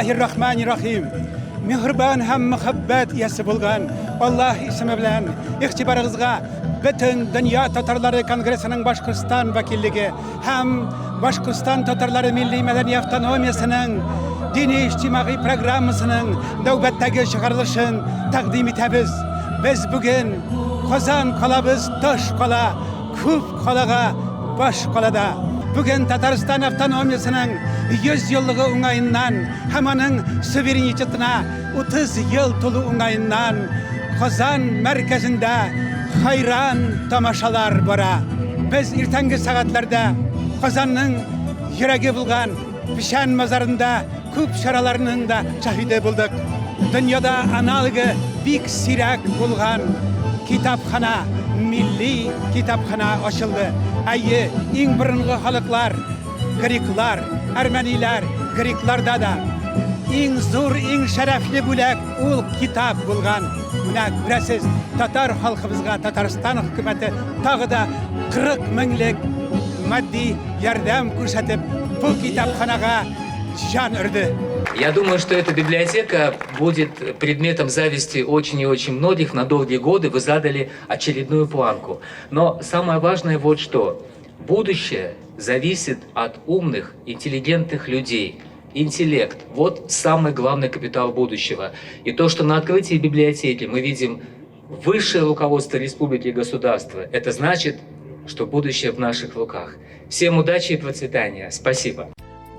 Bismillahirrahmanirrahim. Mehriban hem muhabbet yesi bulgan Allah ismi bilen ihtibarınızga bütün Dünya Tatarları Kongresi'nin Başkırstan vakilligi hem Başkırstan Tatarları Milli Medeni Avtonomiyasının dini içtimai programmasının navbatdagi çıkarılışın takdim etemiz. Biz bugün Kozan kalabız taş kala, küp kalaga baş kalada. Bugün Tataristan Avtonomiyasının 100 yıllığı uңайından hem onun suverenitetina 30 yıl tolu uңайından Kozan merkezinde hayran tamaşalar bara. Biz irtengi saatlerde Kozan'ın yüreği bulgan Pişen mazarında küp şaralarının da şahide bulduk. Dünyada analıgı büyük sirak bulgan kitapxana, milli kitapxana açıldı. Ayı en birinci halklar, Greklar, Ermeniler, Greklarda da en zor, en şerefli bulak ol kitap bulgan. Buna göresiz Tatar halkımızga Tataristan hükümeti tağı da 40 minlik maddi yardım ko'rsatib bu kitapxanaga can urdi. Я думаю, что эта библиотека будет предметом зависти очень и очень многих на долгие годы. Вы задали очередную планку. Но самое важное вот что. Будущее зависит от умных, интеллигентных людей. Интеллект – вот самый главный капитал будущего. И то, что на открытии библиотеки мы видим высшее руководство республики и государства, это значит, что будущее в наших руках. Всем удачи и процветания. Спасибо.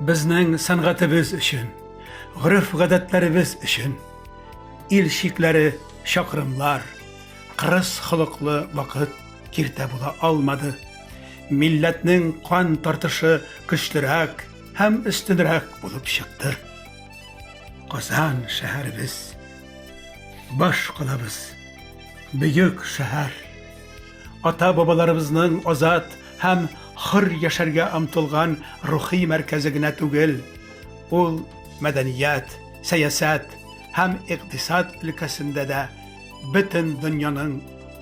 Bizning san'atimiz uchun, urf-odatlarimiz uchun il shiklari chaqrimlar, qiris xuluqli vaqt kirta bo'la olmadi. Millatning qon tortishi kuchliroq ham ustunroq bo'lib chiqdi. Qozon shaharimiz, bosh qalamiz, buyuk shahar. Ota-bobolarimizning ozod ham hur yasharga umtilgan ruhiy markazigina tugil, ul madaniyat, siyosat ham iqtisod ilkasida da butun dunyoning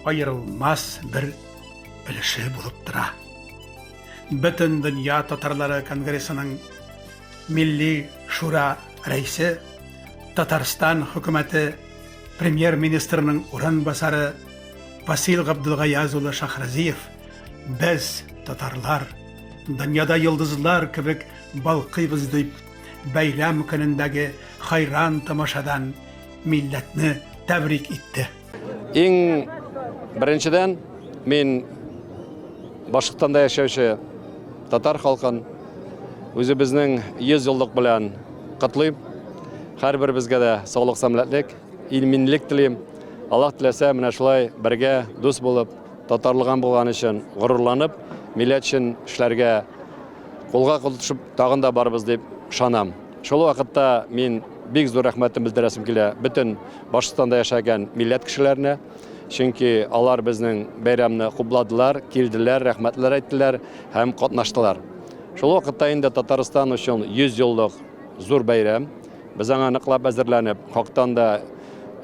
ayrilmas bir ulushi bo'lib turadi. Butun Dünya Tatarları Kongresining Milliy Shura raisi, Tatariston hukumati Premier Ministrining o'rinbosari Vasil Abdulg'ayazuli Shahraziyev biz Tatarlar dunyoda yulduzlar kibik balqiymiz deb bayram kunidagi hayron tomoshadan millatni tabrik etdi. Eng birinchidan men Boshqirdonda yashovchi Tatar xalqin o'zi bizning 100 yillik bilan qutlayman. Har birimizga da sog'lik, salomatlik, ilminlik tilayman. Alloh tilasa mana shulay birga do'st bo'lib, tatarlig'an bo'lgani uchun g'ururlanib, millat uchun ishlarga qo'lga qo'l tag'inda bormiz deb ishonam. Shol vaqtda men bek zo'r rahmatim bildirasim kelar butun Boshqirdonda yashagan millat kishilarni. Chunki ular bizning bayramni qubladilar, keldilar, rahmatlar aytdilar, ham qatnashdilar. Shol vaqtda endi Tatariston uchun 100 yillik zo'r bayram. Biz anga aniqlab hozirlanib, Qo'qonda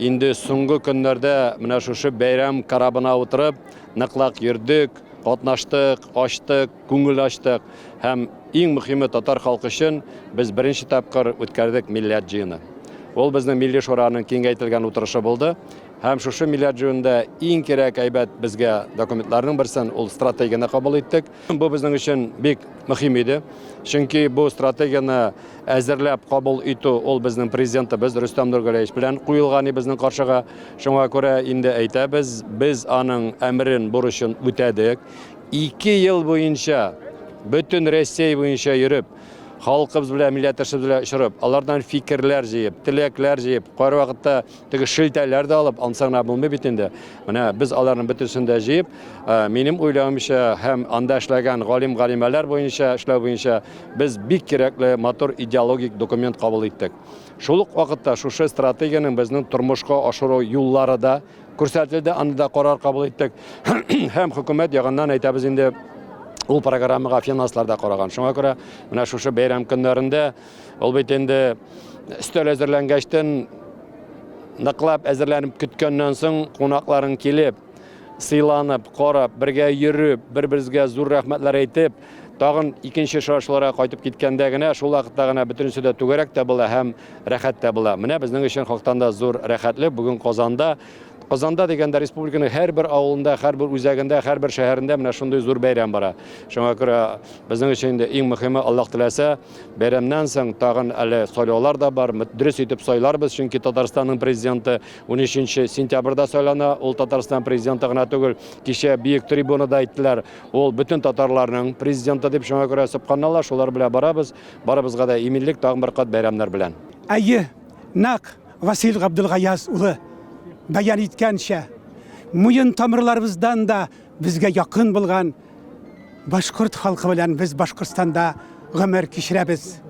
endi so'nggi kunlarda mana shu bayram karabina o'tirib, niqlaq yurdik, qatnashdik, ochdik, ko'ngil ochdik. Ham eng muhimi Tatar xalqi uchun biz birinchi taqir o'tkardik millat jiyini. Ol bizning Milliy sho'roning kengaytirilgan o'tirishi bo'ldi. Ham shu millat jiyinida eng kerak aybat bizga dokumentlarning birsin ol strategiyani qabul etdik. Bu bizning uchun bek muhim edi. Chunki bu strategiyani hozirlab qabul etu ol bizning prezidentimiz Rustam Nurgaliyev bilan qo'yilgani bizning qarshiga. Shunga ko'ra endi aytamiz, biz aning amrin burishini o'tadik. 2 yil bo'yicha butun Rossiya bo'yicha yurib, xalqimiz bilan, millatimiz bilan ishtirib, ulardan fikrlar yeyib, tilaklar yeyib, qo'yar vaqtda tigi shiltalarni olib, ansana bo'lmaydi endi. Mana biz ularning bitisini yeyib, mening o'ylamimcha ham anda ishlagan g'alimalar bo'yicha, ishlar bo'yicha biz bek kerakli motor ideologik dokument qabul etdik. Shuluq vaqtda shu strategiyaning bizning turmushga oshiruv yo'llarida ko'rsatildi, anda qaror qabul etdik. Ham hukumat yig'indan aytamiz endi u programmaga finanslarda qaragan. Shunga ko'ra mana shu bayram kunlarida albatta endi istal hozirlangachdan niqlab hozirlanib kutgandan so'ng qo'noqlaring kelib, siylanib, qarab, birga yurib, bir-birimizga zo'r rahmatlar aytib, Тагын икенче шаршларга кайтып киткәндә генә, шул вакытта гына бөтенесе дә түгәрәк тә була һәм рәхәт тә була. Менә безнең өчен халыктан да зур рәхәтлек бүген Казанда дигәндә республиканың һәрбер авылында, һәрбер үзәгендә, һәрбер шәһәрендә менә шундый зур бәйрәм бара. Шуңа күрә безнең өчен дә иң мөһиме, Аллаһ теләсә, бәйрәмнән соң тагын әле сайлаулар да бар. Дөрес итеп сайларбыз, чөнки Татарстанның президенты 13 сентябрьдә сайлана. Ул Татарстан президенты гына түгел, кичә биек трибунада әйттеләр, ул бөтен татарларның президенты дип. Шуңа күрә субханалла, шулар белән барабыз. Барыбызга да иминлек, тагын бер кат бәйрәмнәр белән. Әйе, нәк Васил Габдулгаяз улы баян иткәнчә, муен тамырларыбыздан да безгә якын булган башкорт халкы белән без Башкортстанда гомер кичерәбез.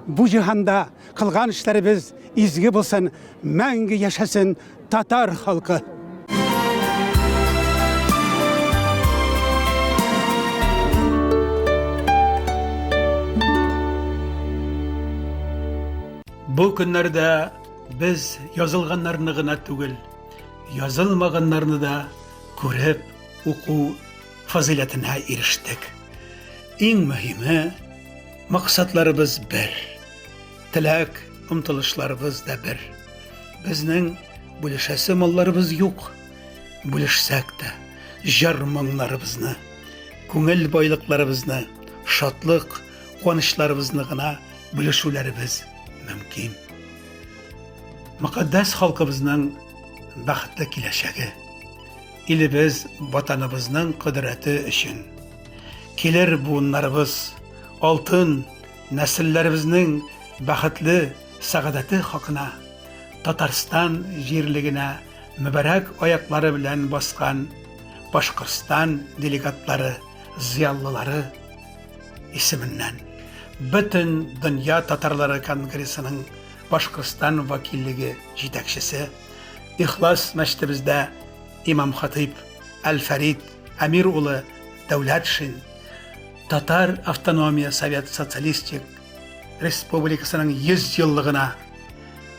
Бу җиһанда кылган эшләребез изге булсын, мәңге яшәсен татар халкы. Бу көннәрдә без язылганнарны гына түгел, язылмаганнарны да күреп, уку фазилетенә ирештек. Иң мөһиме, максатларыбыз бер, теләк, омтылышларыбыз да бер. Безнең бүлешәсе малларыбыз юк, бүлешсәк тә җыр-моңнарыбызны, күңел байлыкларыбызны, шатлык, куанычларыбызны гына бүлешүләребез мөмкин. Мөкаддәс халкыбызның бәхетле киләчәге, илебез, ватаныбызның кыдрәте өчен, килер буыннарыбыз, алтын нәселләребезнең бәхетле сәгадәте хакына, Татарстан җирлегенә мөбарәк аяклары белән баскан Башкортстан делегатлары, зыяллылары исеменнән бөтен дөнья татарлары конгрессының Башкортстан вәкиллеге җитәкчесе, Ихлас мәчетебездә имам-хатиб Әл-Фәрид Әмир улы Дәүләтшин, Татар автономия Совет Социалистик Республикасының 100 еллыгына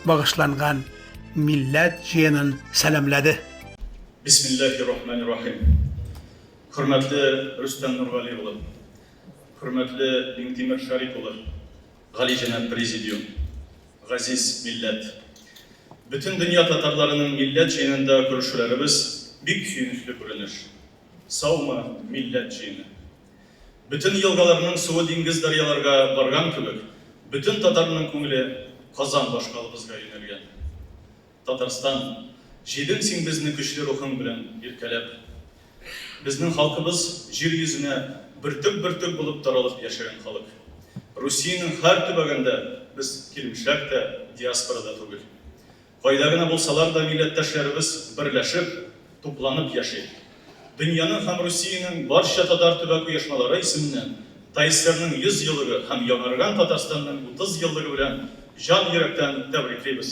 багышланган милләт җыенын сәламләде. Бисмиллахир-рахманир-рахим. Хөрмәтле Рөстәм Нургали улы, хөрмәтле Миңтимер Шариф улы, Гали җәнәп президиум, газиз милләт. Bütün dünya татарларының милләт җыенында күрешүләребез бик сөенечле күренеш. Саумы милләт җыены. Bütün елгаларның суы диңгез дарьяларга барган кебек, bütün татарның күңеле Казан башкалыбызга юнәлгән. Татарстан, җидең син безне көчле рухың белән иркәләп. Безнең халкыбыз җир йөзенә бөртек булып таралып яшәгән халык. Русиянең һәр төбәгендә без килмешәк тә диаспорада түгел. Кайда гына булсалар да милләттәшләребез берләшеп, тупланып яши. Дөньяның һәм Русиянең барча татар төбәк оешмалары исеменнән ТАИСРның 100 еллыгы һәм яңарган Татарстанның 30 еллыгы белән җан йөрәктән тәбриклибез.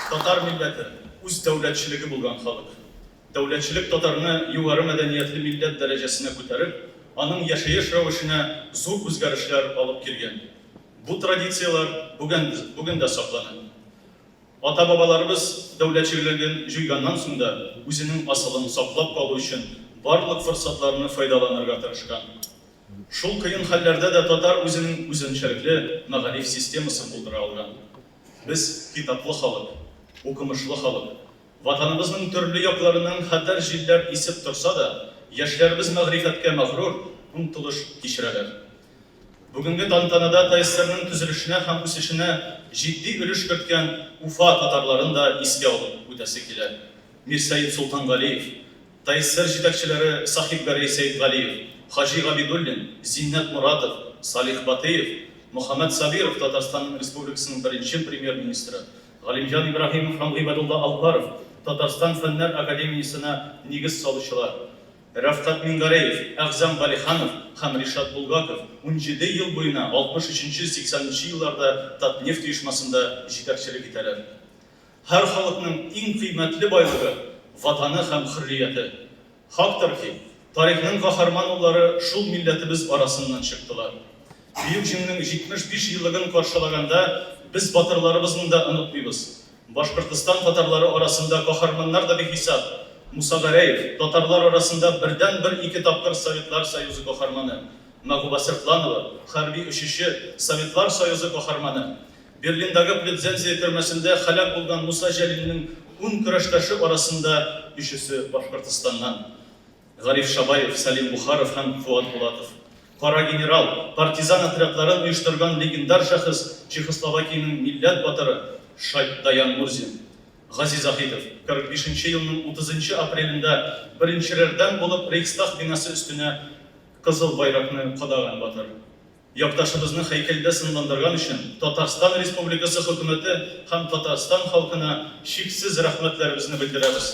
Татар милләте үз дәүләтчелеге булган халык. Дәүләтчелек татарны югары мәдәниятле милләт дәрәҗәсенә күтәреп, аның яшәеш рәвешенә зур үзгәрешләр алып килгән. Бу традициялар бүген дә саклана. Ата-бабаларыбыз дәүләтчелеген җыйганнан соң да үзенең асылын саклап калу өчен барлык форсатларны файдаланырга тырышкан. Шул кыен хәлләрдә дә татар үзенең үзенчәлекле мәгариф системасын булдыра алган. Без китаплы халык, укымышлы халык. Ватаныбызның төрле якларының хәтәр җилләр исеп торса да, яшьләребез мәгърифәткә мәгърур, омтылыш кичерәләр. Бүгенге тантанада ТАИСРның төзелешенә һәм үсешенә җитди өлеш керткән Уфа татарларын да искә алып үтәсе килә. Мирсәет Султангалиев, ТАИСР җитәкчеләре Сахиб Гәрәй Сәйдгалиев, Хаҗи Габидуллин, Зиннәт Муратов, Салих Батыев, Мөхәммәд Сабиров, Татарстан Республикасының беренче премьер-министры, Галимҗан Ибраһимов һәм Гыйбадулла Алпаров, Татарстан Фәннәр академиясенә нигез салучылар. Рафкат Мингареев, Әгъзам Балиханов һәм Ришат Булгаков 17 ел буена 63-80 елларда Татнефть оешмасында җитәкчелек итәләр. Һәр халыкның иң кыйммәтле байлыгы ватаны һәм хөррияте. Хактыр ки, тарихның каһарман уллары шул милләтебез арасыннан чыктылар. Бөек җиңнең 75 еллыгын каршылаганда без батырларыбызны да онытмыйбыз. Башкортстан татарлары арасында каһарманнар да бихисап, Муса Гараев, татарлар арасында бірден-бір ике тапқыр Советлар Союзы қаһарманы, Мағуба Сыртланова, хәрби үшіші Советлар Союзы қаһарманы, Берлиндегі Плетзензия түрмәсендә халак булган Муса Жәлилнең 10 көрәштәше арасында үшісі Башкортостаннан, Гариф Шабаев, Салим Бухаров һәм Фуат Булатов. Кара генерал, партизан отрядларын оештырган легендар шәхес Чехословакияның милләт батыры Шайх Даян Мурзин. Газиз Ахитов, 45 елның 30 апрелендә беренчеләрдән булып Рейхстаг бинасы өстенә кызыл байракны кадаган батыр. Якташыбызны һәйкәлдә сынландырган өчен Татарстан Республикасы хөкүмәте һәм Татарстан халкына шиксез рәхмәтләребезне белдерәбез.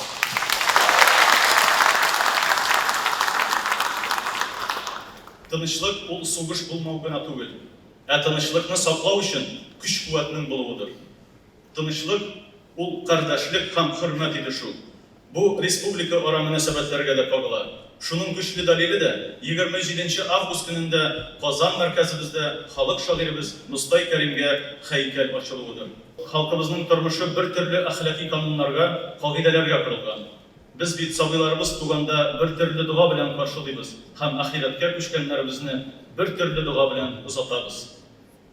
Тынычлык ул сугыш булмау гына түгел, тынычлыкны саклау өчен көч-куәтнең булуыдыр. Тынычлык ул кардәшлек һәм хөрмәт итешү. Бу республика ара мөнәсәбәтләргә дә кагыла. Шуның көчле дәлиле дә 27 август көнендә Казан мәркәзебездә халык шагыйребез Мустай Кәримгә һәйкәл ачылуыдыр. Халкыбызның тормышы бер төрле әхлакый кануннарга, кагыйдәләргә корылган. Без бит сабыйларыбыз туганда бер төрле дуга белән каршылыйбыз һәм ахирәткә күчкәннәребезне бер төрле дуга белән узатабыз.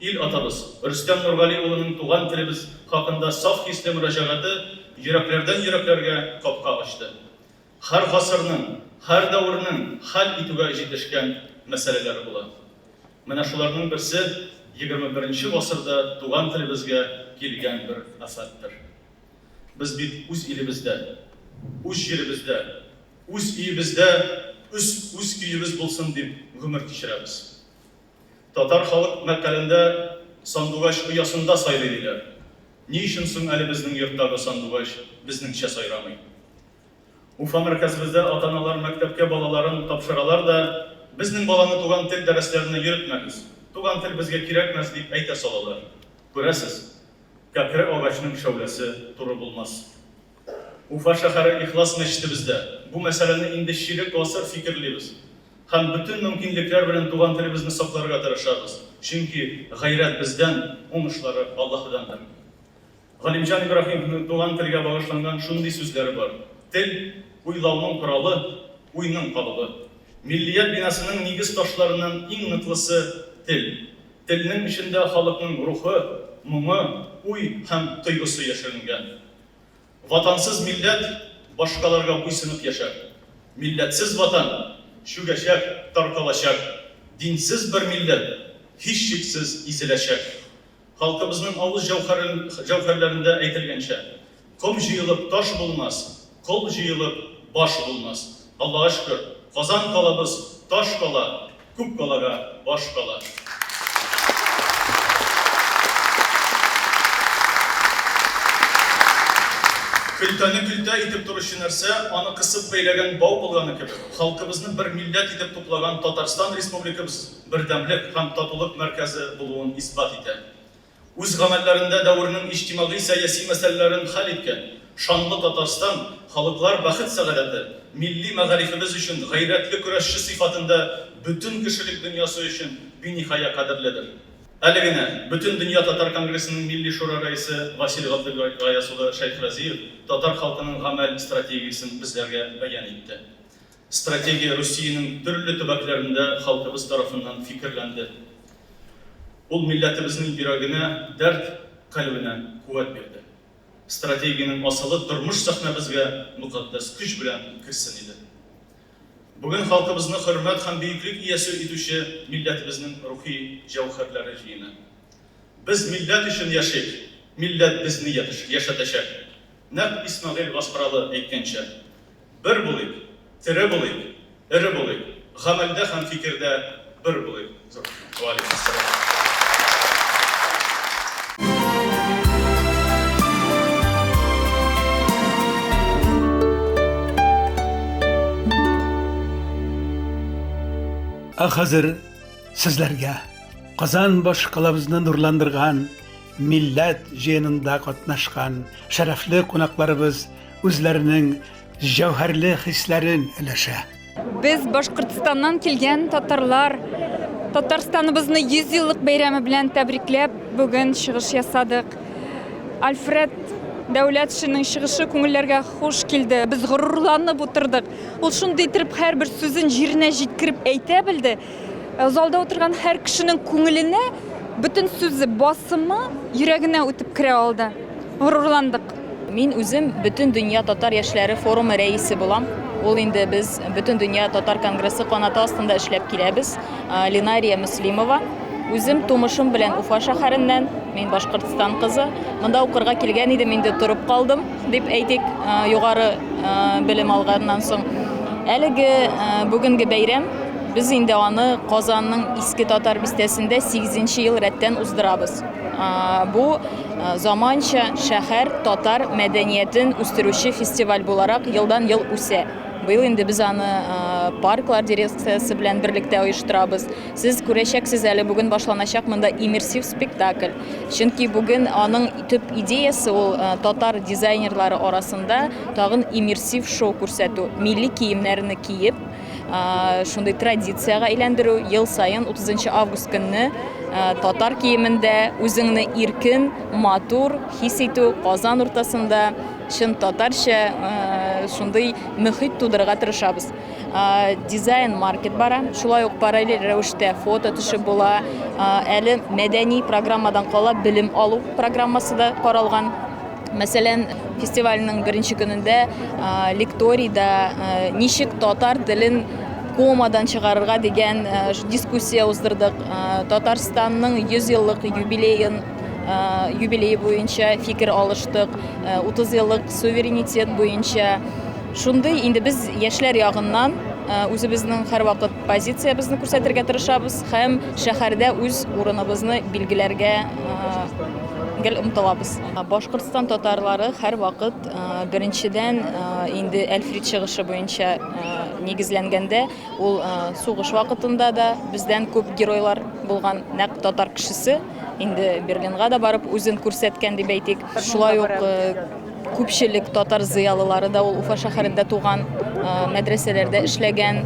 Ил атабыз Рөстәм Нургали улының туган телебез хакында саф хисле мөрәҗәгате йөрәкләрдән йөрәкләргә капка ачты. Һәр гасырның, һәр дәврнең хәл итүгә җитешкән мәсьәләләре була. Менә шуларның берсе 21 гасырда туган телебезгә килгән бер афаттыр. Без бит үз илебездә, үз җиребездә, үз өебездә, үз көебез булсын дип гомер кичерәбез. Татар халык мәкалендә сандугач оясында сайлыйлар. Ни өчен соң әле безнең йорттагы сандугач безнеңчә сайрамый? Уфа мәркәзебездә ата-аналар мәктәпкә балаларын тапшыралар да, безнең баланы туган тел дәресләренә йөртмәгез. Туган тел безгә кирәкмәс дип әйтә салалар. Күрәсез, кәкре агачның шәүләсе туры булмас. Уфа шәһәре Ихлас мәчетебездә бу мәсьәләне инде ширек гасыр фикерлибез. Һәм бүтән мөмкинлекләр белән туган телебезне сакларга тырышабыз. Чөнки гайрәт бездән, уңышлары Аллаһыдандыр. Галимҗан Ибраһимовның туган телгә багышланган шундый сүзләре бар. Тел уйлауның коралы, уйның калыбы. Миллият бинасының нигез ташларыннан иң ныклысы тел. Телнең эчендә халыкның рухы, моңы, уй һәм тойгысы яшеренгән. Ватансыз милләт башкаларга буйсынып яшәр. Милләтсез ватан чүгәчәк, таркалачак. Динсез бер милләт һичшиксез изеләчәк. Халкыбызның авыз җәүһәрләрендә әйтелгәнчә, ком җыелып таш булмас, кол җыелып баш булмас. Аллаһка шөкер, Казан калабыз таш кала, күп калага баш кала. Көлтәне көлтә итеп торучы нәрсә, аны кысып бәйләгән бау булганы кебек. Халкыбызны бер милләт итеп туплаган Татарстан Республикабыз бердәмлек һәм татулык мәркәзе булуын исбат итә. Үз гамәлләрендә дәврнең иҗтимагый сәяси мәсьәләләрен хәл иткән шанлы Татарстан халыклар бәхет сәгадәте, милли мәгарифебез өчен гайрәтле көрәшче сыйфатында бөтен кешелек дөньясы өчен биниһая кадерледер. Әле генә бөтен дөнья татар конгрессының милли шура рәисе Василий Габдуллаев Шайхразиев татар халкының гамәл стратегиясын безләргә бәян итте. Стратегия Русиянең төрле төбәкләрендә халкыбыз тарафыннан фикерләнде. Ул милләтебезнең йөрәгенә, дәрт калбенә куәт бирде. Стратегияның асылы тормыш сәхнәбезгә мөхәддәс көч белән керсен иде. Бүген халкыбызны хөрмәт һәм бөеклек иясе итүче милләтебезнең рухи җәүһәрләре җыена. Без милләт өчен яшик, милләт безне яшәтәчәк. Нәкъ Исмәгыйль Гаспаралы әйткәнчә, бер булыйк, тере булыйк, эре булыйк, гамәлдә һәм фикердә бер булыйк. Ва алейкум ассалам. Хәзер сезләргә Казан башкалабызны нурландырган, милләт җыенында катнашкан шәрәфле кунакларыбыз үзләренең җәүһәрле хисләрен өләшә. Без Башкортстаннан килгән татарлар Татарстаныбызны 100 еллык бәйрәме белән тәбрикләп, бүген чыгыш ясадык. Альфред дәүләт эшенең чыгышы күңелләргә хуш килде. Без горурланып утырдык. Ул шундый итеп һәрбер сүзен җиренә җиткереп әйтә белде. Залда утырган һәр кешенең күңеленә бөтен сүзе басымы йөрәгенә үтеп керә алды. Горурландык. Мин үзем бөтен дөнья татар яшьләре форумы рәисе булам. Ул инде без бөтен дөнья татар конгрессы канаты астында эшләп киләбез. Линария Муслимова. Үзем тумышым белән Уфа шәһәреннән, мин Башкортстан кызы. Монда укырга килгән идем, инде торып калдым, дип әйтик, югары белем алганнан соң. Әлеге бүгенге бәйрәм без инде аны Казанның Иске Татар бистәсендә 8нче ел рәттән уздырабыз. Бу заманча шәһәр татар мәдәниятен үстерүче фестиваль буларак елдан-ел үсә. Быел инде без аны парклар дирекциясе белән берлектә оештырабыз. Сез күрәчәксез әле бүген башланачак монда иммерсив спектакль. Чөнки бүген аның төп идеясе ул татар дизайнерлары арасында тагын иммерсив шоу күрсәтү. Милли киемнәрне киеп, шундый традицияга әйләндерү, ел сайын 30 август көнне татар киемендә үзеңне иркен, матур хис итү, Казан уртасында чын татарча шундый мөхит тудырга тырышабыз. Дизайн маркет бара, шулай ук параллель рәвештә фото төшеп була. Әле мәдәни программадан кала белем алу программасы да каралган. Мәсәлән, фестивальнең беренче көнендә лекторийда ничек татар телен комадан чыгарырга дигән дискуссия уздырдык. Татарстанның 100 еллык юбилее буенча фикер алыштык. 30 еллык суверенитет буенча. Шундый инде без яшьләр ягыннан үзебезнең һәрвакыт позициябызны күрсәтергә тырышабыз һәм шәһәрдә үз урыныбызны билгеләргә омтылабыз. Башкортстан татарлары һәрвакыт беренчедән инде Әлфрид чыгышы буенча нигезләнгәндә, ул сугыш вакытында да бездән күп геройлар булган нәкъ татар кешесе инде Берлинга да барып үзен күрсәткән дип әйтик. Шулай ук күпчелек татар зыялылары да ул Уфа шәһәрендә туган, мәдрәсәләрдә эшләгән,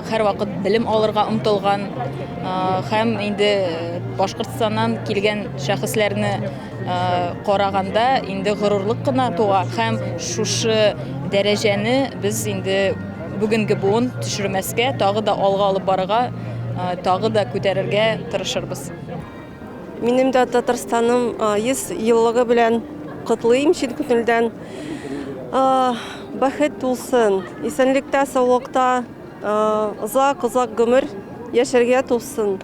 һәрвакыт белем алырга омтылган һәм инде Башкортстаннан килгән шәхесләрне караганда инде горурлык кына туа һәм шушы дәрәҗәне без инде бүгенге буын төшермәскә, тагы да алга алып барырга, тагы да күтәрергә тырышырбыз. Минем дә Татарстаным 100 еллыгы белән котлыйм чын күңелдән. Бәхет булсын, исәнлектә, саулыкта, озак гомер яшәргә тулсын.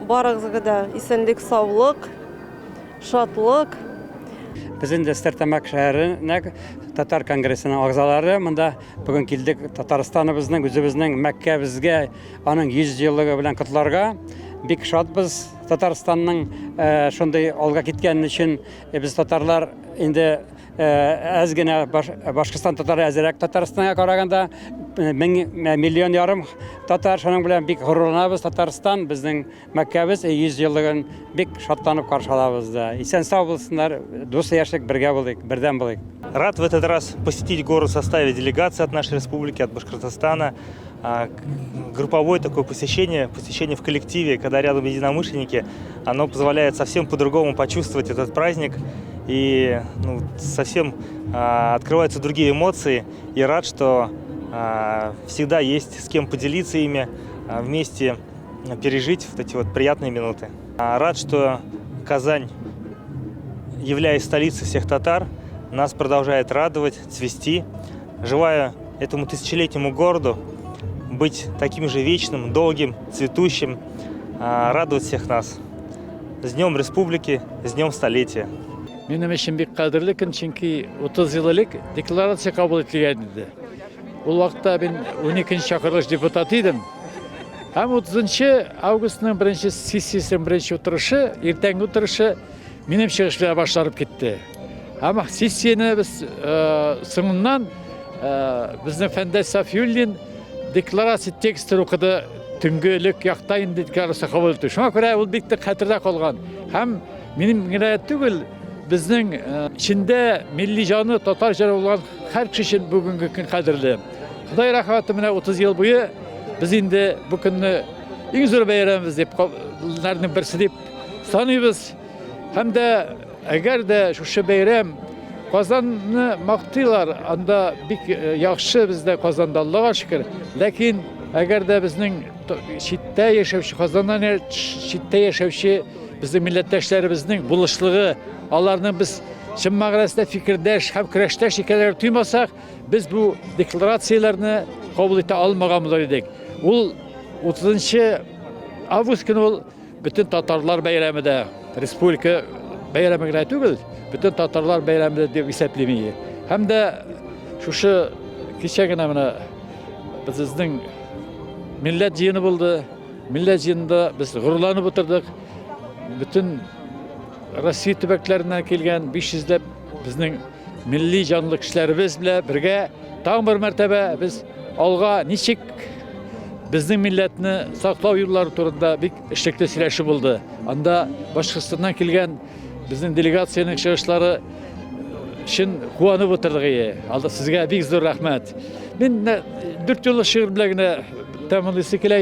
Барыгызга да исәнлек, саулык, шатлык. Без инде Стартамак шәһәренә татар конгрессының агзалары монда бүген килдек. Татарстаныбызның, үзебезнең Мәккәбезгә аның 100 еллыгы белән котларга. Бик шатбыз Татарстанның шундый алга киткәне өчен. Без татарлар инде әз генә Башкортстан татары әзрәк Татарстанга караганда 1,5 миллион татар, шуның белән бик горурланабыз. Татарстан безнең Мәккәбез 100 еллыгын бик шатланып каршылабыз да. Исән сау булсыннар, дус яшьлек бергә булыйк, бердәм булыйк. Рад в этот раз посетить город в составе делегации от нашей республики, от Башкортостана. Групповое такое посещение в коллективе, когда рядом единомышленники, оно позволяет совсем по-другому почувствовать этот праздник. И совсем открываются другие эмоции. И рад, что всегда есть с кем поделиться ими, вместе пережить вот эти вот приятные минуты. Рад, что Казань, являясь столицей всех татар, нас продолжает радовать, цвести. Желаю этому тысячелетнему городу быть таким же вечным, долгим, цветущим, радовать всех нас. С Днем Республики, с Днем Столетия. Минем өчен бик кадерле көн, чөнки 30 ел элек декларация кабул ителгән иде. Ул вакытта мин 12нче чакырылыш депутаты идем. Һәм 30 августның беренче сессиясының беренче утырышы, иртәнге утырышы минем чыгыш белән башланып китте. Һәм сессияне без соңыннан безнең Фәндәс Сафиуллин декларация текстын укыды. Төнгө элек якта инде декларация кабул итте. Шуңа күрә ул бик хәтердә калган. Һәм минем генә түгел, безнең içində milli canı татар җыры булган һәр кеше өчен бүгенге көн кадерле. Ходай рәхмәте менә 30 ел буе без инде бу көнне иң зур бәйрәмбез дип берсе дип саныйбыз. Һәм дә әгәр дә шушы бәйрәм Казанны мактыйлар, анда бик яхшы бездә Казанда Аллага шөкер. Ләкин әгәр дә безнең читтә яшәүче, Казаннан читтә яшәүче безнең милләттәшләребезнең булышлыгы, аларның biz чын мәгънәсендә фикердәш һәм көрәштәш икәнлеген тоймасак, без бу декларацияләрне кабул итә алмаган булыр идек. Ул 30 август көне ул бөтен татарлар бәйрәме дә, республика бәйрәме генә түгел, бөтен татарлар бәйрәме дип исәплеме. Һәм дә шушы кичә генә менә безнең милләт җыены булды. Милләт җыенында без горурланып утырдык. Бөтен Россия төбәкләреннән килгән 500 безнең милли җанлы кешеләребез белән бергә тагын бер мәртәбә без алга ничек безнең милләтне саклау юллары турында бик эшлекле сөйләшү булды. Анда Башкортстаннан килгән безнең делегацияның чыгышлары өчен куанып утырдык. Алда сезгә бик зур рәхмәт. Мин 4 еллык шигырь белән генә тәмамлыйсы килә.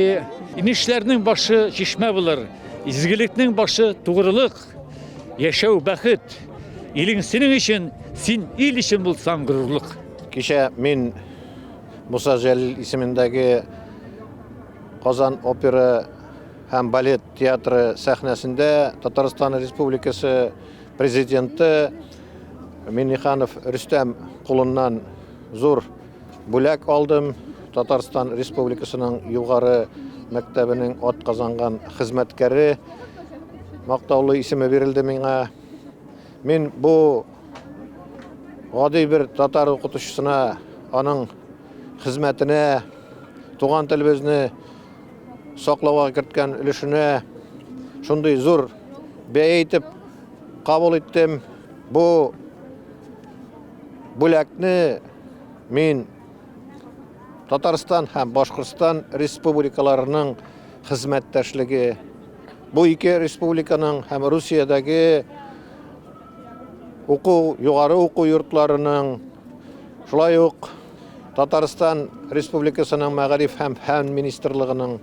Инешләрнең башы чишмә булыр. Изгелекнең башы тугрылык. Яшәү бәхет. Илең синең өчен, син ил өчен булсаң горурлык. Кичә мин Муса Җәлил исемендәге Казан опера һәм балет театры сәхнәсендә Татарстан Республикасы президенты Миңнеханов Рөстәм кулыннан зур бүләк алдым. Татарстан Республикасының югары мәктәбенең атказанган хезмәткәре мактаулы исеме бирелде миңа. Мин бу гади бер татар укытучысына, аның хезмәтенә, туган телебезне саклауга керткән өлешенә шундый зур бәя итеп кабул иттем. Бу бүләкне мин Татарстан һәм Башкортстан республикаларының хезмәттәшлеге, бу ике республиканың һәм Русиядәге югары уку йортларының, шулай ук Татарстан Республикасының Мәгариф һәм фән министрлыгының,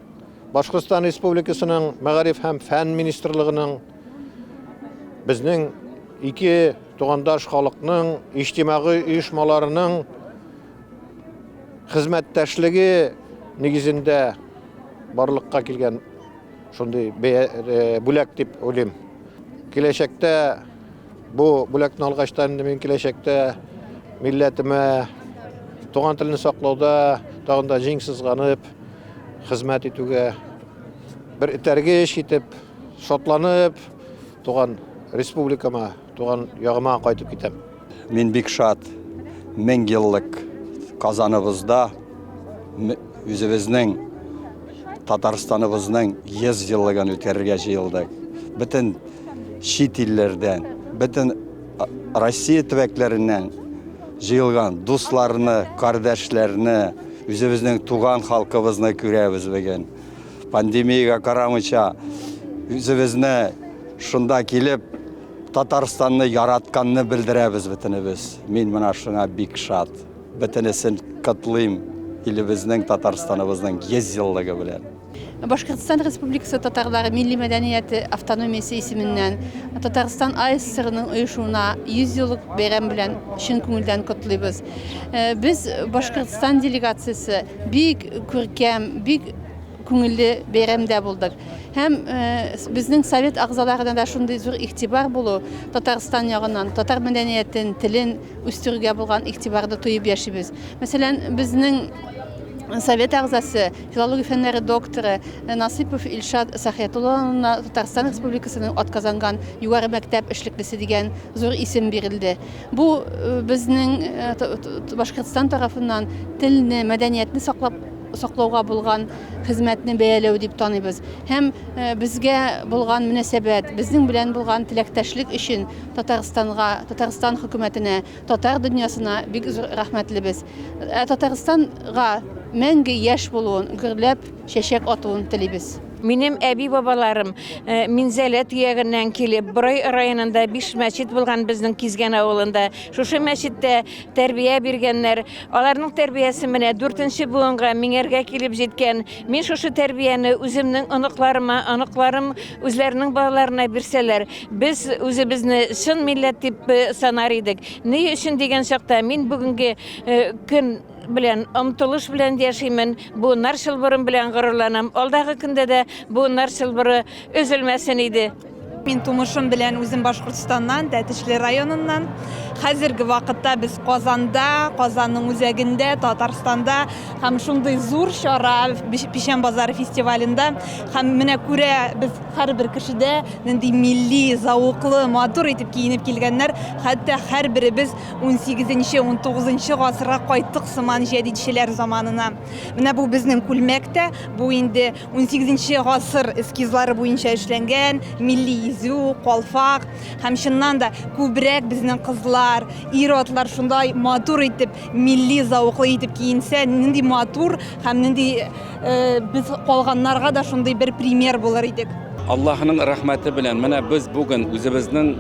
Башкортстан Республикасының Мәгариф һәм фән министрлыгының, безнең ике тугандаш халыкның иҗтимагый оешмаларының хезмәттәшлеге нигезендә барлыкка килгән шундый бүләк дип уйлыйм. Киләчәктә бу бүләкне алгачтан мин киләчәктә милләтемә туган телне саклауда тагын да җиңсезганып хезмәт итүгә бер этәргеч итеп шатланып туган республикама, туган ягыма кайтып китәм. Мин бик шат 1000 еллык Казаныбызда үзебезнең Татарстаныбызның 100 еллыгын үткәрергә җыелдык. Бөтен чит илләрдән, бөтен Россия төбәкләреннән җыелган дусларны, кардәшләрне, үзебезнең туган халкыбызны күрәбез бүген. Пандемиягә карамыйча үзебезне шунда килеп Татарстанны яратканны белдерәбез бөтенебез. Мин менә шуңа бик шат. Бөтенесен котлыйм илебезнең Татарстаныбызның 100 еллыгы белән. Башкортстан Республикасы татарлары милли мәдәнияте автономиясе исеменнән Татарстан АССРның оешуына 100 еллык бәйрәм белән чын күңелдән котлыйбыз. Без Башкортстан делегациясе бик күркәм, бик күңелле бәйрәмдә булдык. Һәм безнең совет агзаларына да шундый зур игътибар булу, Татарстан ягыннан татар мәдәниятен, телен үстерүгә булган игътибарды тоеп яшибез. Мәсәлән, безнең совет агзасы, филология фәннәре докторы Насипов Илшат Сахиятулловна Татарстан Республикасының атказанган югары мәктәп эшлеклесе дигән зур исем бирелде. Бу безнең Башкортстан тарафыннан телне, мәдәниятне саклауга булган хезмәтне бәяләү дип таныйбыз. Һәм безгә булган мөнәсәбәт, безнең белән булган теләктәшлек өчен Татарстанга, Татарстан хөкүмәтенә, татар дөньясына бик зур рәхмәтлебез. Татарстанга мәңге яшь булуын, гөрләп чәчәк атуын телибез. Минем әби бабаларым Минзәлә төягеннән килеп, Борай районында 5 мәчет булган безнең Кизгән авылында. Шушы мәчеттә тәрбия биргәннәр. Аларның тәрбиясе менә 4нче буынга миңәргә килеп җиткән. Мин шушы тәрбияне үземнең оныкларыма, оныкларым үзләренең балаларына бирсәләр, без үзебезне чын милләт дип санар идек. Ни өчен дигән чакта мин бүгенге көн белән омтылыш белән яшимен, бу нар чылбырым белән горурланам. Алдагы көндә дә бу нар чылбыры өзелмәсен иде. Мин тумышым белән үзем Башкортстаннан, Тәтешле районыннан. Хәзерге вакытта без Казанда, Казанның үзәгендә, Татарстанда һәм шундый зур чара Пишән базары фестивалендә һәм менә күрә без һәрбер кешедә нинди милли, зауыклы, матур итеп киенеп килгәннәр. Хәтта һәрберебез 18-нче, 19-нчы гасырга кайттык сыман җәдидчеләр заманына. Менә бу безнең күлмәктә, бу инде 18-нче гасыр эскизлары буенча эшләнгән, милли изү, калфак һәм чыннан да күбрәк безнең кызлар, ир-атлар шундай матур итеп, милли зауыклы итеп киенсә, нинди матур һәм нинди без калганнарга да шундый бер пример булыр идек. Аллаһның рәхмәте белән менә без бүген үзебезнең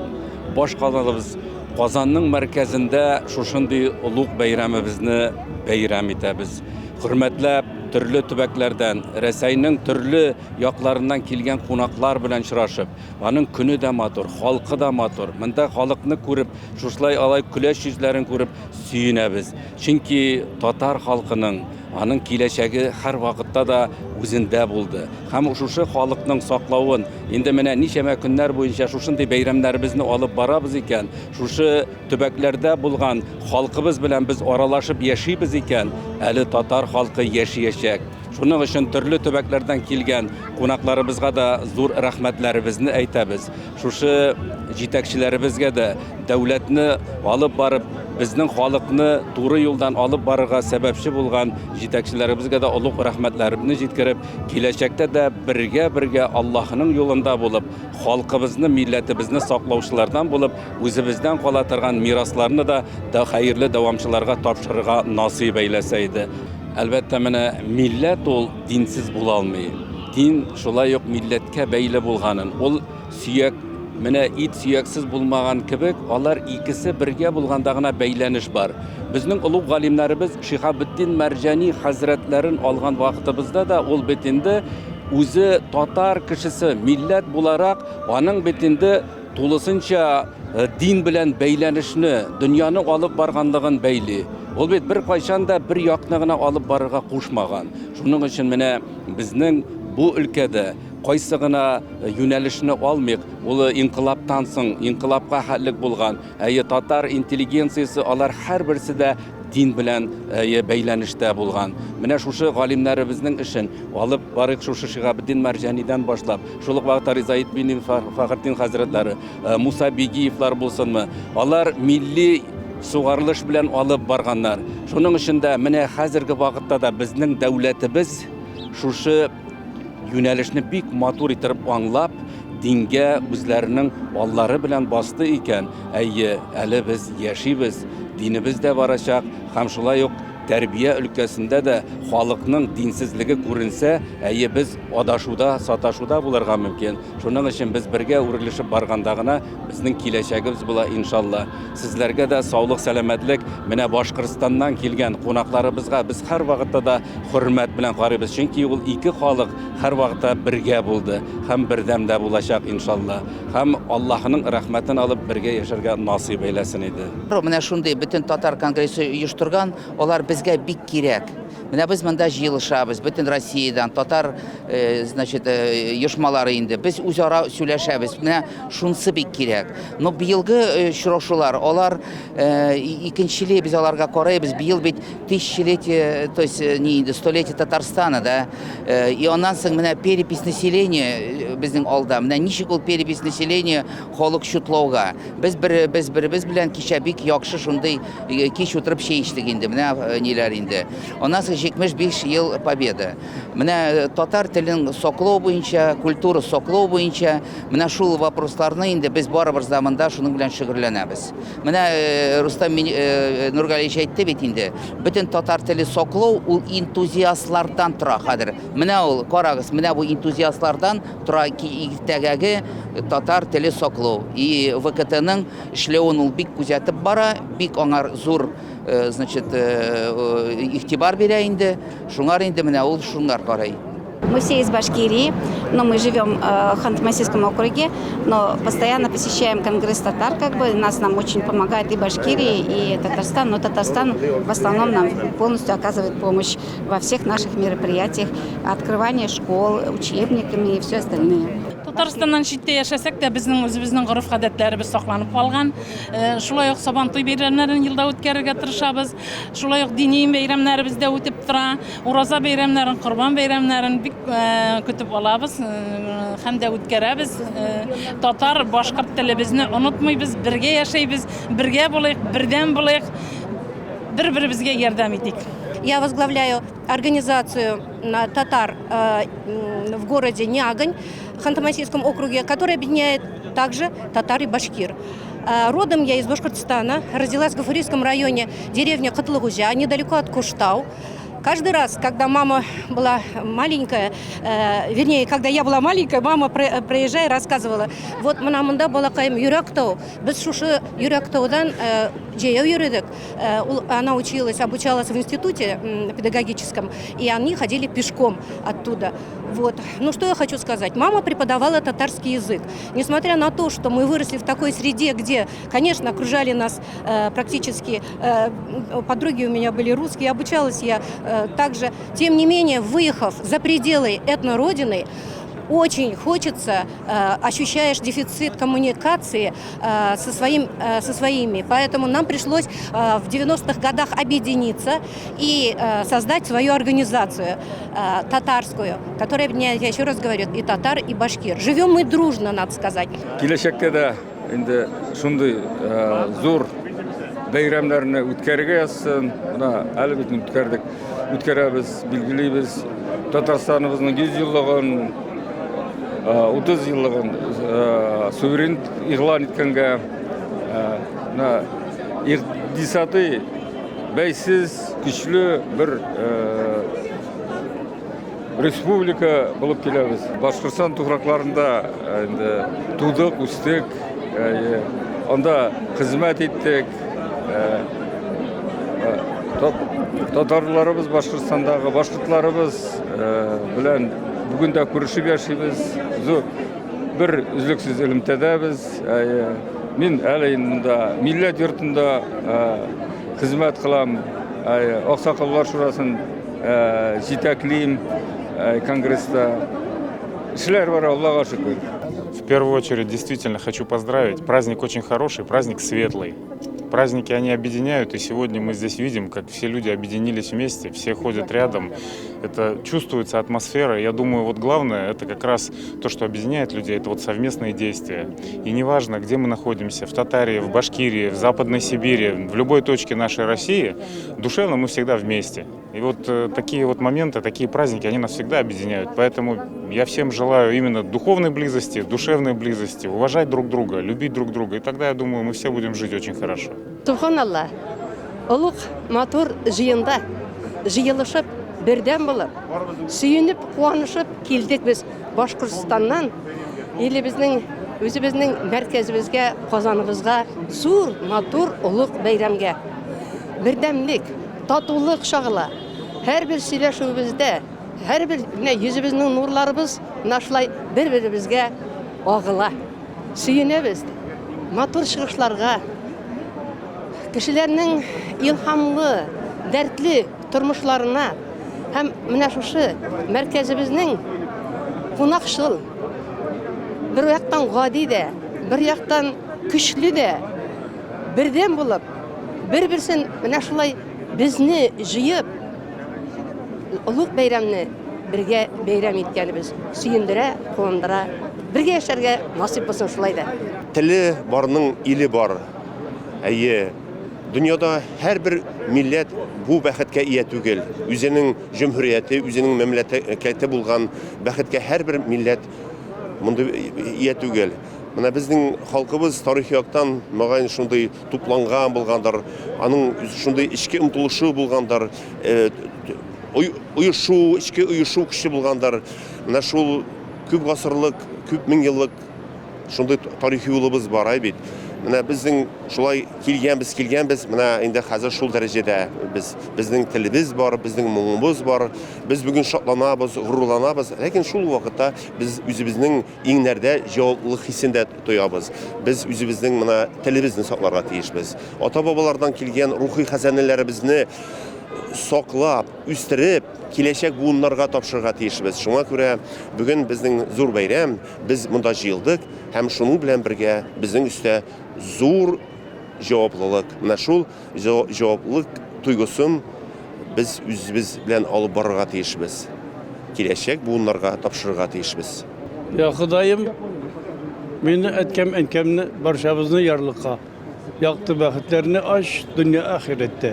баш калабыз Казанның мәркәзендә шушындый улуг бәйрәмебезне бәйрәм итәбез. Хөрмәтләп төрле төбәкләрдән, Рәсәйнең төрле якларыннан килгән кунаклар белән очрашып, аның көне дә матур, халкы да матур. Монда халыкны күреп, шушлай алай көләч йөзләрен күреп сөенәбез. Чөнки татар халкының аның киләчәге һәр вакытта да үзендә булды. Һәм шушы халыкның саклавын инде менә ничәмә көннәр буенча шушындый бәйрәмнәребезне алып барабыз икән, шушы төбәкләрдә булган халкыбыз белән без аралашып яшибез икән, әле татар халкы яшәячәк. Шуның өчен төрле төбәкләрдән килгән кунакларыбызга да зур рәхмәтләребезне әйтәбез. Шушы җитәкчеләребезгә дә дәүләтне алып барып, безнең халыкны туры юлдан алып барырга сәбәпче булган җитәкчеләребезгә дә олуг рәхмәтләребезне җиткереп, киләчәктә дә бергә Аллаһның юлында булып, халкыбызны, милләтебезне саклаучылардан булып, үзебездән кала торган мирасларны да хәерле дәвамчыларга тапшырырга насыйп әйләсә иде. Әлбәттә, менә милләт ул динсез була алмый. Дин шулай ук милләткә бәйле булганын, ул сөяк, менә ит сөяксез булмаган кебек, алар икесе бергә булганда гына бәйләнеш бар. Безнең улуг галимнәребез Шихабетдин Мәрҗани хәзрәтләрен алган вакытыбызда да ул бит инде үзе татар кешесе, милләт буларак, аның бит инде тулысынча дин белән бәйләнешне, дөньяны алып барганлыгын бәйли. Ул бит бер кайчан да бер якны гына алып барырга кушмаган. Шуның өчен менә безнең бу өлкәдә кайсы гына юнәлешне алмыйк, ул инкылаптан соң, инкылапка хәллек булган, татар интеллигенциясе алар һәрберсе дә дин белән бәйләнештә булган. Менә шушы галимнәребезнең эшен алып барык шушы Шихабетдин Мәрҗанидан башлап, шул ук вакытта Ризаит бин Фәхретдин хәзрәтләре, Муса Бигиевлар булсынмы, алар милли сугарылыш белән алып барганнар. Шуның өчен дә менә хәзерге вакытта да безнең дәүләтебез шушы юнәлешне бик матур итеп аңлап, дингә үзләренең аллары белән басты икән. Әле без яшибез, динебез дә барачак, һәм шулай ук тәрбия өлкәсендә дә халыкның динсезлеге күренсә, без адашуда, саташуда булырга мөмкин. Шуның өчен без бергә үрелешеп барганда гына безнең киләчәгебез була иншалла. Сезләргә дә саулык, сәламәтлек, менә Башкортстаннан килгән кунакларыбызга без һәр вакытта да хөрмәт белән карыйбыз. Чөнки ул ике халык һәр вакытта бергә булды һәм бердәм дә булачак иншалла. Һәм Аллаһның рәхмәтен алып бергә яшәргә насыйп әйләсен иде. Менә шундый бөтен татар конгрессы оештырган, алар безгә бик кирәк. Менә без монда җыелышабыз, бөтен Россиядән татар, оешмалары инде. Без үзара сөйләшәбез. Менә шунысы бик кирәк. Но быелгы очрашулар, алар икенчеле без аларга карыйбыз. Быел бит тысячелетие, то есть столетие Татарстана, да. И аннан соң менә перепись населения безнең алда. Менә ничек ул перепись населения халык шутлауга. Без белән кичә бик яхшы шундый кич утырып чәй эчтек инде. Менә ниләр инде. У нас 75 ел победы. Менә татар телен саклау буенча, культура саклау буенча, менә шул вопросларны инде без барыбер заманда шуның белән шөгырьләнәбез. Менә Рустам Нургалиевич әйтте бит инде. Бөтен татар теле саклау ул энтузиастлардан тора хәзер. Менә ул карагыз, менә бу энтузиастлардан тора иртәгәге татар теле саклау. И ВКТның эшләвен ул бик күзәтеп бара, бик аңар зур значит, игътибар бирә инде. Шуңар инде менә ул шуңар карый. Мы все из Башкирии, но мы живем в Ханты-Мансийском округе, но постоянно посещаем Конгресс татар, нам очень помогает и Башкирия, и Татарстан, но Татарстан в основном нам полностью оказывает помощь во всех наших мероприятиях, открывание школ, учебниками и все остальное. Татарстаннан читтә яшәсәк тә безнең үзебезнең горыф-гадәтләребез сакланып калган. Шулай ук Сабантуй бәйрәмнәрен елда үткәрергә тырышабыз. Шулай ук дини бәйрәмнәребез дә үтеп тора. Ураза бәйрәмнәрен, Корбан бәйрәмнәрен бик көтеп алабыз һәм дә үткәрәбез. Татар, башкорт телебезне онытмыйбыз, бергә яшәйбез, бергә булыйк, бердәм булыйк, бер-беребезгә ярдәм итик. Я возглавляю организацию татар в городе Нягань, в Ханты-Мансийском округе, которая объединяет также татар и башкир. Родом я из Башкортостана, родилась в Гафурийском районе, деревня Котлыгузя, недалеко от Куштау. Каждый раз, когда мама была маленькая, вернее, когда я была маленькая, мама, проезжая, рассказывала, вот мына мында балакайым Юрактау, без шушы Юрактаудан жаяу йөридек. Она училась, обучалась в институте педагогическом, и они ходили пешком оттуда. Вот. Ну что я хочу сказать? Мама преподавала татарский язык. Несмотря на то, что мы выросли в такой среде, где, конечно, окружали нас практически, подруги у меня были русские, обучалась я также. Тем не менее, выехав за пределы этнородины, очень хочется, ощущаешь дефицит коммуникации со своими. Поэтому нам пришлось в 90-х годах объединиться и создать свою организацию татарскую, которая объединяет, я еще раз говорю, и татар, и башкир. Живем мы дружно, надо сказать. Келешекте де инде шундый зур бәйрәмнәрне үткәрергә язсын. Мына әле бит үткәрәбез, билгелибез. Татарстаныбызның 100 еллыгын, 30 еллыгын суверен игълан иткәнгә, икътисади бәйсез, көчле бер республика булып киләбез. Башкортстан туфракларында инде тудык, үстек, анда хезмәт иттек. Татарларыбыз, Башкортстандагы башкортларыбыз белән бүген дә күрешеп яшибез. Бер үзлексез элемтәдәбез. Мин әле монда милләт йортында хезмәт кылам. Аксакаллар шурасын җитәклим конгресста. Эшләр бар, Аллага шөкер. В первую очередь, действительно хочу поздравить. Праздник очень хороший, праздник светлый. Праздники, они объединяют, и сегодня мы здесь видим, как все люди объединились вместе, все ходят рядом. Это чувствуется атмосфера. Я думаю, вот главное, это как раз то, что объединяет людей, это вот совместные действия. И неважно, где мы находимся, в Татарии, в Башкирии, в Западной Сибири, в любой точке нашей России, душевно мы всегда вместе. И вот такие вот моменты, такие праздники, они нас всегда объединяют. Поэтому я всем желаю именно духовной близости, душевной близости, уважать друг друга, любить друг друга. И тогда, я думаю, мы все будем жить очень хорошо. Субханалла, улуг матур жиында, жиылышып, бердәм булып, сөйініп, қуанышып келдік біз Башқұртстаннан, еліміздің, өзіміздің мәркәзімізге, Қазанымызға, зур, матур, улуг бәйрәмгә. Бердәмлек, татулық шағыла, әрбір сөйләшуімізде, әрбір yüzіміздің нурларыбыз нашылай бір-бірімізге ағыла. Сөйінеміз, матур шығышларға, кешеләрнең илһамлы, дәртле тормышларына һәм менә шушы мәркәзебезнең кунакчыл, бер яктан гади дә, бер яктан көчле дә, бердәм булып, бер-берсен менә шулай безне җыеп, улуг бәйрәмне бергә бәйрәм иткәнебез сөендерә, куандыра Бергә яшәргә насип булсын шулай да. Теле барның иле бар. Әйе, дөньяда һәрбер милләт бу бәхеткә ия түгел. Үзенең җөмһүрияте, үзенең мәмләкәте булган бәхеткә һәрбер милләт монда ия түгел. Менә безнең халкыбыз тарихи яктан мәгән шундый тупланган булгандар, аның шундый ичке омтылышы булгандар, оешу, ичке оешу көче булгандар. Менә шул күп гасырлык, күп мең еллык шундый тарихи юлыбыз бар бит. Менә безнең шулай килгәнбез, менә инде хәзер шул дәрәҗәдә безнең телебез бар, безнең моңыбыз бар. Без бүген шатланабыз, горурланабыз, ләкин шул вакытта без үзебезнең иңнәрдә җаваплылык хисендә тоябыз. Без үзебезнең менә телебезне сакларга тиешбез. Ата-бабалардан килгән рухи хәзанәләребезне саклап, үстереп, киләчәк буыннарга тапшырырга тиешбез. Шуңа күрә бүген безнең зур бәйрәм, без монда җыелдык һәм шуның белән бергә безнең үстә зур җаваплылык. Менә шул җаваплылык туйгысын без үзебез белән алып барырга тиешбез. Киләчәк буыннарга тапшырырга тиешбез. Ya Xudayım, meni aytgan әнкәмне barchamizning yarliqqa, яқты бәхетlerini aç dünya ahirette.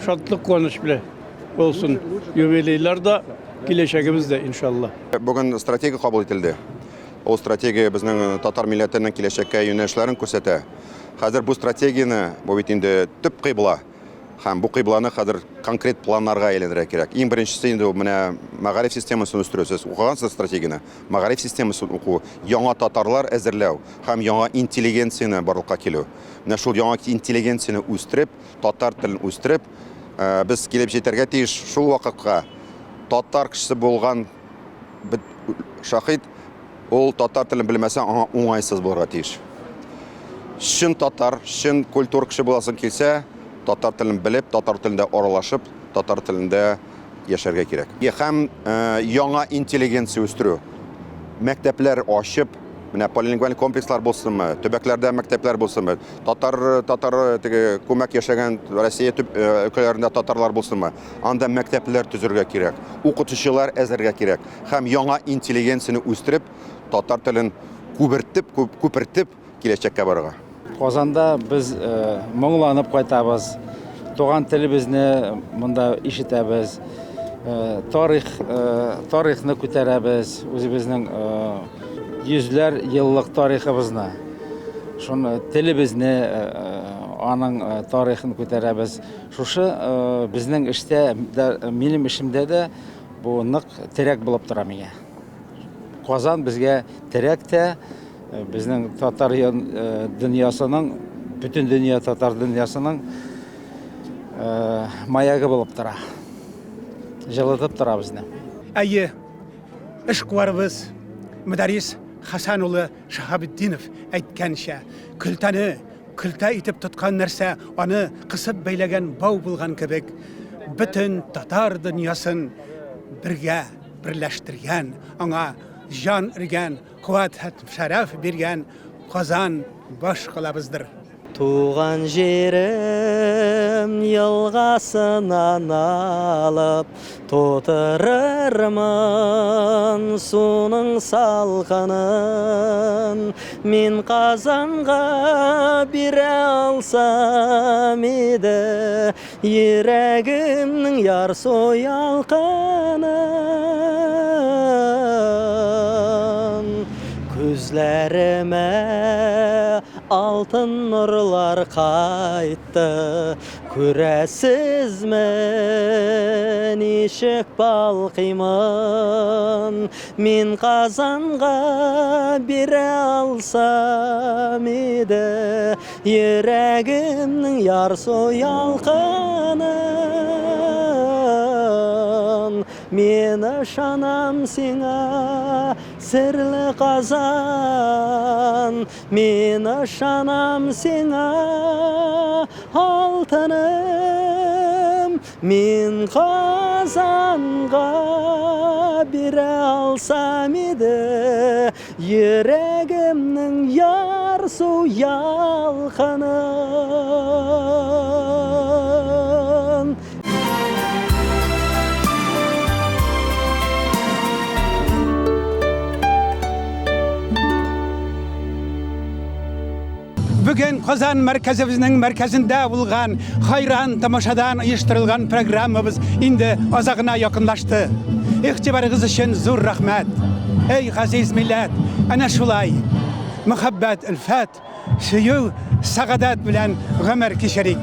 Şatlık konuş bile olsun. Юбилейлар да киләчәгебез дә иншалла. Бүген стратегия кабул ителде. Ул стратегия безнең татар милләтенең киләчәккә юнәлешләрен күрсәтә. Хәзер бу стратегияны бу бит инде төп кыйбла. Һәм бу кыйбланы хәзер конкрет планнарга әйләндерә кирәк. Иң беренчесе инде менә мәгариф системасын үстерүсез. Укыгансыз стратегияны. Мәгариф системасын уку, яңа татарлар әзерләү һәм яңа интеллигенцияны барлыкка килү. Менә шул яңа интеллигенцияны үстереп, татар телен үстереп, без килеп җитәргә тиеш шул вакытка татар кешесе булган шахид ул татар телен белмәсә аңа уңайсыз булырга тиеш. Шин татар, шин культур кеше буласын килсә, татар телен белеп, татар телендә аралашып, татар телендә яшәргә кирәк. Һәм яңа интеллигенция үстерү. Мәктәпләр ачып, менә полилингваль комплекслар булсынмы, төбәкләрдә мәктәпләр булсынмы, татар теге күмәк яшәгән Россия өлкәләрендә татарлар булсынмы, анда мәктәпләр төзергә кирәк, укытучылар әзергә кирәк һәм яңа интеллигенцияны үстереп, татар телен күпертеп киләчәккә барырга. Казанда без моңланып кайтабыз, туган телебезне монда ишетәбез, тарихны күтәрәбез, үзебезнең йөзләр еллык тарихыбызны, шуны телебезне, аның тарихын күтәрәбез. Шушы безнең эштә, минем эшемдә дә бу нык терәк булып тора миңа. Казан безгә терәк тә, безнең татар дөньясының, бүтән дөнья татар дөньясының маягы булып тора. Җылытып тора безне. Әйе, эшкуарыбыз Müdәрис Хасан улы Шаһабетдинов әйткәнчә, көлтәне көлтә итеп тоткан нәрсә, аны кысып бәйләгән бау булган кебек, бүтән татар дөньясын берләштергән, аңа җан иргән, куәт һәм шәрәф биргән Казан баш калабыздыр. Туган жерем елгасынан алып, тутырырмын суның салқынын. Мен Казанға бире алсам еді, йөрәгемнең ярсу ялкынын. Күзләремә алтын нурлар кайтты, күрәсезме ничек балкыймын. Мин Казанга бире алсам иде, йөрәгемнең ярсу ялкынын. Мен ышанам сиңа, серле Казан, мен ышанам сиңа, алтыным. Мен Казанга бире алсам иде, йөрәгемнең ярсу ялкынын. Bugün Kazan merkezimizin merkezinde bulgan hayran tamaşadan uyuşturulgan programımız indi azagına yakınlaştı. İhtibarınız için zor rahmet. Ey aziz millet, ana şulay. Muhabbet, ilfat, suyu, sagadat bilen ömer kişerik.